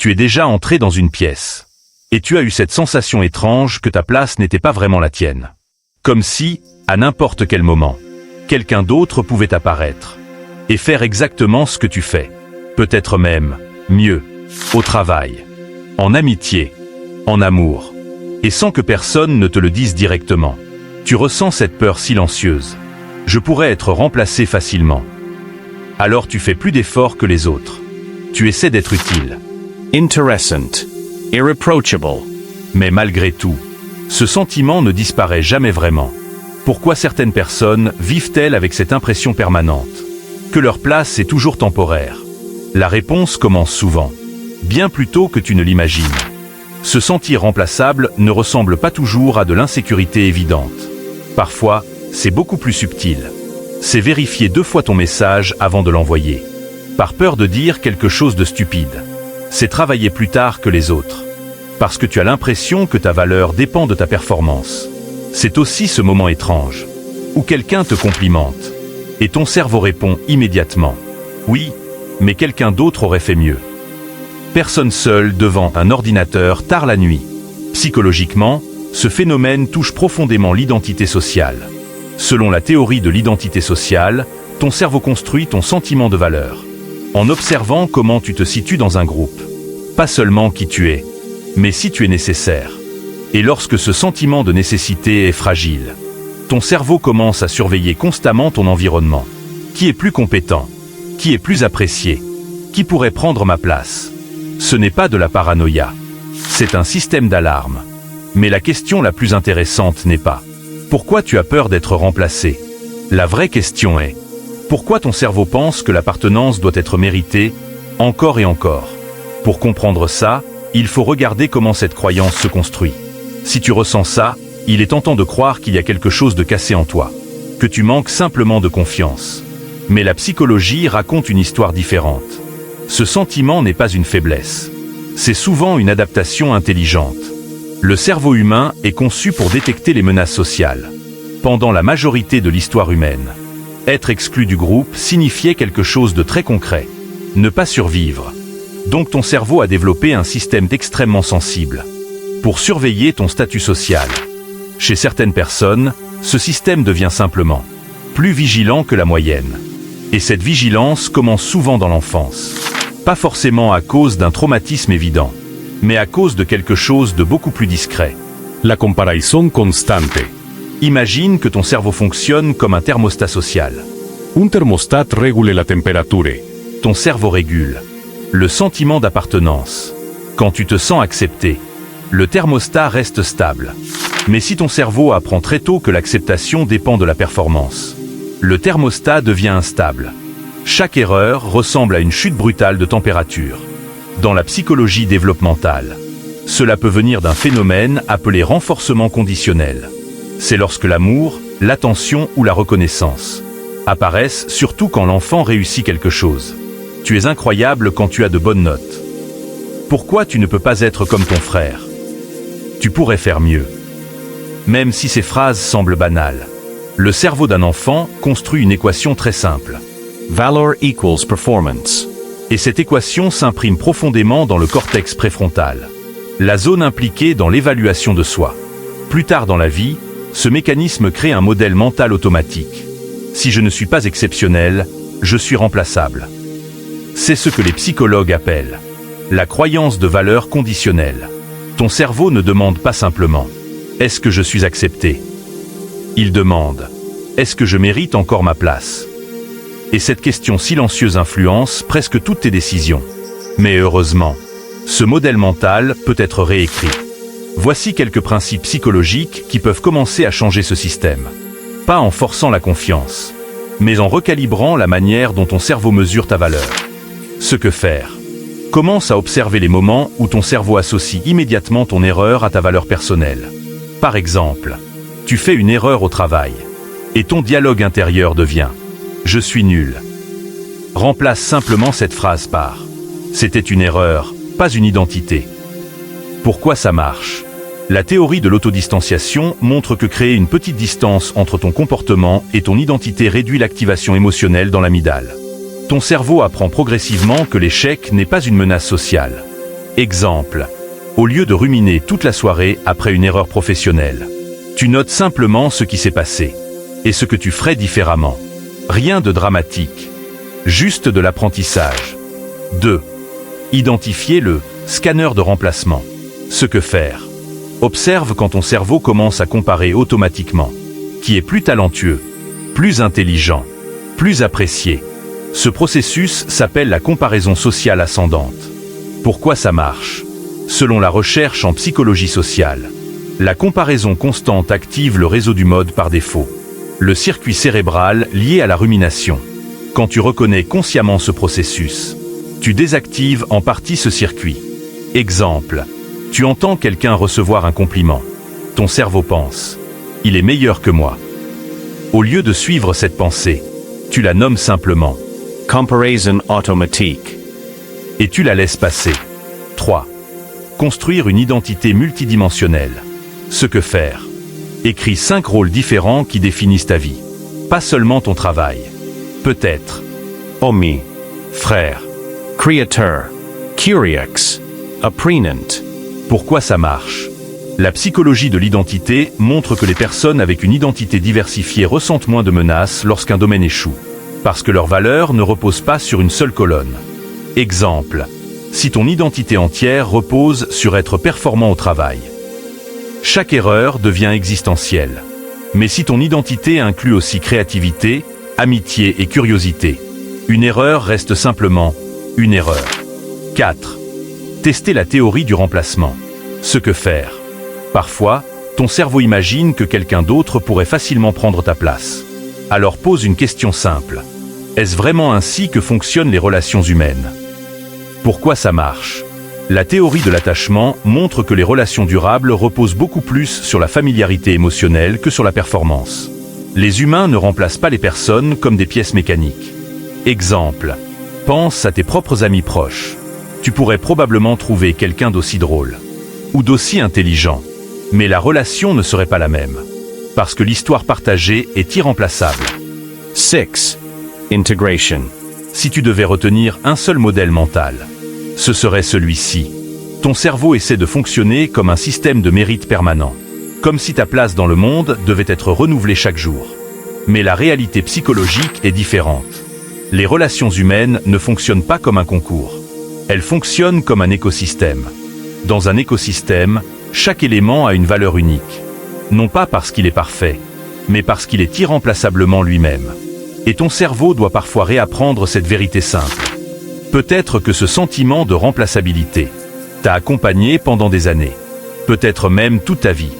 Tu es déjà entré dans une pièce. Et tu as eu cette sensation étrange que ta place n'était pas vraiment la tienne. Comme si, à n'importe quel moment, quelqu'un d'autre pouvait apparaître et faire exactement ce que tu fais. Peut-être même, mieux, au travail, en amitié, en amour, et sans que personne ne te le dise directement. Tu ressens cette peur silencieuse. Je pourrais être remplacé facilement. Alors tu fais plus d'efforts que les autres. Tu essaies d'être utile. Interesting. Irreproachable. Mais malgré tout, ce sentiment ne disparaît jamais vraiment. Pourquoi certaines personnes vivent-elles avec cette impression permanente que leur place est toujours temporaire? La réponse commence souvent, bien plus tôt que tu ne l'imagines. Se sentir remplaçable ne ressemble pas toujours à de l'insécurité évidente. Parfois, c'est beaucoup plus subtil. C'est vérifier 2 fois ton message avant de l'envoyer. Par peur de dire quelque chose de stupide. C'est travailler plus tard que les autres. Parce que tu as l'impression que ta valeur dépend de ta performance. C'est aussi ce moment étrange, où quelqu'un te complimente, et ton cerveau répond immédiatement. Oui, mais quelqu'un d'autre aurait fait mieux. Personne seul devant un ordinateur tard la nuit. Psychologiquement, ce phénomène touche profondément l'identité sociale. Selon la théorie de l'identité sociale, ton cerveau construit ton sentiment de valeur, en observant comment tu te situes dans un groupe. Pas seulement qui tu es, mais si tu es nécessaire. Et lorsque ce sentiment de nécessité est fragile, ton cerveau commence à surveiller constamment ton environnement. Qui est plus compétent? Qui est plus apprécié? Qui pourrait prendre ma place? Ce n'est pas de la paranoïa. C'est un système d'alarme. Mais la question la plus intéressante n'est pas « Pourquoi tu as peur d'être remplacé ?» La vraie question est « Pourquoi ton cerveau pense que l'appartenance doit être méritée, encore et encore ?» Pour comprendre ça, il faut regarder comment cette croyance se construit. Si tu ressens ça, il est tentant de croire qu'il y a quelque chose de cassé en toi, que tu manques simplement de confiance. Mais la psychologie raconte une histoire différente. Ce sentiment n'est pas une faiblesse. C'est souvent une adaptation intelligente. Le cerveau humain est conçu pour détecter les menaces sociales. Pendant la majorité de l'histoire humaine, être exclu du groupe signifiait quelque chose de très concret. Ne pas survivre. Donc ton cerveau a développé un système extrêmement sensible pour surveiller ton statut social. Chez certaines personnes, ce système devient simplement plus vigilant que la moyenne. Et cette vigilance commence souvent dans l'enfance. Pas forcément à cause d'un traumatisme évident, mais à cause de quelque chose de beaucoup plus discret. La comparaison constante. Imagine que ton cerveau fonctionne comme un thermostat social. Un thermostat régule la temperature. Ton cerveau régule le sentiment d'appartenance. Quand tu te sens accepté, le thermostat reste stable. Mais si ton cerveau apprend très tôt que l'acceptation dépend de la performance, le thermostat devient instable. Chaque erreur ressemble à une chute brutale de température. Dans la psychologie développementale, cela peut venir d'un phénomène appelé renforcement conditionnel. C'est lorsque l'amour, l'attention ou la reconnaissance apparaissent, surtout quand l'enfant réussit quelque chose. Tu es incroyable quand tu as de bonnes notes. Pourquoi tu ne peux pas être comme ton frère? Tu pourrais faire mieux. Même si ces phrases semblent banales, le cerveau d'un enfant construit une équation très simple. Valor equals performance. Et cette équation s'imprime profondément dans le cortex préfrontal, la zone impliquée dans l'évaluation de soi. Plus tard dans la vie, ce mécanisme crée un modèle mental automatique. Si je ne suis pas exceptionnel, je suis remplaçable. C'est ce que les psychologues appellent la croyance de valeur conditionnelle. Ton cerveau ne demande pas simplement « Est-ce que je suis accepté ?» Il demande « Est-ce que je mérite encore ma place ?» Et cette question silencieuse influence presque toutes tes décisions. Mais heureusement, ce modèle mental peut être réécrit. Voici quelques principes psychologiques qui peuvent commencer à changer ce système. Pas en forçant la confiance, mais en recalibrant la manière dont ton cerveau mesure ta valeur. Ce que faire? Commence à observer les moments où ton cerveau associe immédiatement ton erreur à ta valeur personnelle. Par exemple, tu fais une erreur au travail, et ton dialogue intérieur devient « Je suis nul ». Remplace simplement cette phrase par « C'était une erreur, pas une identité ». Pourquoi ça marche? La théorie de l'autodistanciation montre que créer une petite distance entre ton comportement et ton identité réduit l'activation émotionnelle dans l'amygdale. Ton cerveau apprend progressivement que l'échec n'est pas une menace sociale, Exemple. Au lieu de ruminer toute la soirée après une erreur professionnelle, tu notes simplement ce qui s'est passé et ce que tu ferais différemment. Rien de dramatique, juste de l'apprentissage. 2. Identifier le scanner de remplacement. Ce que faire. Observe quand ton cerveau commence à comparer automatiquement. Qui est plus talentueux, plus intelligent, plus apprécié. Ce processus s'appelle la comparaison sociale ascendante. Pourquoi ça marche? Selon la recherche en psychologie sociale, la comparaison constante active le réseau du mode par défaut, le circuit cérébral lié à la rumination. Quand tu reconnais consciemment ce processus, tu désactives en partie ce circuit. Exemple, tu entends quelqu'un recevoir un compliment. Ton cerveau pense « il est meilleur que moi ». Au lieu de suivre cette pensée, tu la nommes simplement « Comparison automatique ». Et tu la laisses passer. 3. Construire une identité multidimensionnelle. Ce que faire. Écris 5 rôles différents qui définissent ta vie. Pas seulement ton travail. Peut-être. Omi, Frère. Creator, Curiax, Apprenant. Pourquoi ça marche? La psychologie de l'identité montre que les personnes avec une identité diversifiée ressentent moins de menaces lorsqu'un domaine échoue, parce que leurs valeurs ne reposent pas sur une seule colonne. Exemple. Si ton identité entière repose sur être performant au travail, chaque erreur devient existentielle. Mais si ton identité inclut aussi créativité, amitié et curiosité, une erreur reste simplement une erreur. 4. Tester la théorie du remplacement. Ce que faire. Parfois, ton cerveau imagine que quelqu'un d'autre pourrait facilement prendre ta place. Alors pose une question simple. Est-ce vraiment ainsi que fonctionnent les relations humaines? Pourquoi ça marche? La théorie de l'attachement montre que les relations durables reposent beaucoup plus sur la familiarité émotionnelle que sur la performance. Les humains ne remplacent pas les personnes comme des pièces mécaniques. Exemple. Pense à tes propres amis proches. Tu pourrais probablement trouver quelqu'un d'aussi drôle ou d'aussi intelligent, mais la relation ne serait pas la même, parce que l'histoire partagée est irremplaçable. 6. Integration. Si tu devais retenir un seul modèle mental, ce serait celui-ci. Ton cerveau essaie de fonctionner comme un système de mérite permanent, comme si ta place dans le monde devait être renouvelée chaque jour. Mais la réalité psychologique est différente. Les relations humaines ne fonctionnent pas comme un concours. Elles fonctionnent comme un écosystème. Dans un écosystème, chaque élément a une valeur unique. Non pas parce qu'il est parfait, mais parce qu'il est irremplaçablement lui-même. Et ton cerveau doit parfois réapprendre cette vérité simple. Peut-être que ce sentiment de remplaçabilité t'a accompagné pendant des années, peut-être même toute ta vie.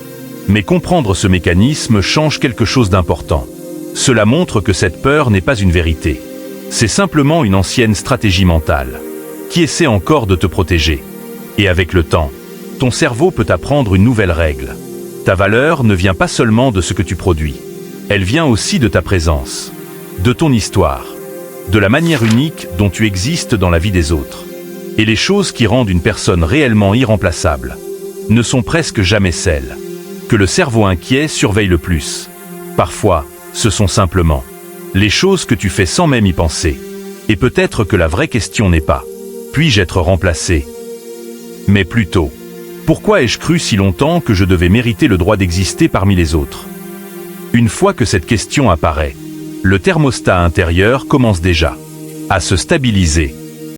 Mais comprendre ce mécanisme change quelque chose d'important. Cela montre que cette peur n'est pas une vérité. C'est simplement une ancienne stratégie mentale, qui essaie encore de te protéger. Et avec le temps, ton cerveau peut apprendre une nouvelle règle. Ta valeur ne vient pas seulement de ce que tu produis. Elle vient aussi de ta présence, de ton histoire, de la manière unique dont tu existes dans la vie des autres. Et les choses qui rendent une personne réellement irremplaçable ne sont presque jamais celles que le cerveau inquiet surveille le plus. Parfois, ce sont simplement les choses que tu fais sans même y penser. Et peut-être que la vraie question n'est pas « puis-je être remplacé ?» mais plutôt « pourquoi ai-je cru si longtemps que je devais mériter le droit d'exister parmi les autres ?» Une fois que cette question apparaît, le thermostat intérieur commence déjà à se stabiliser.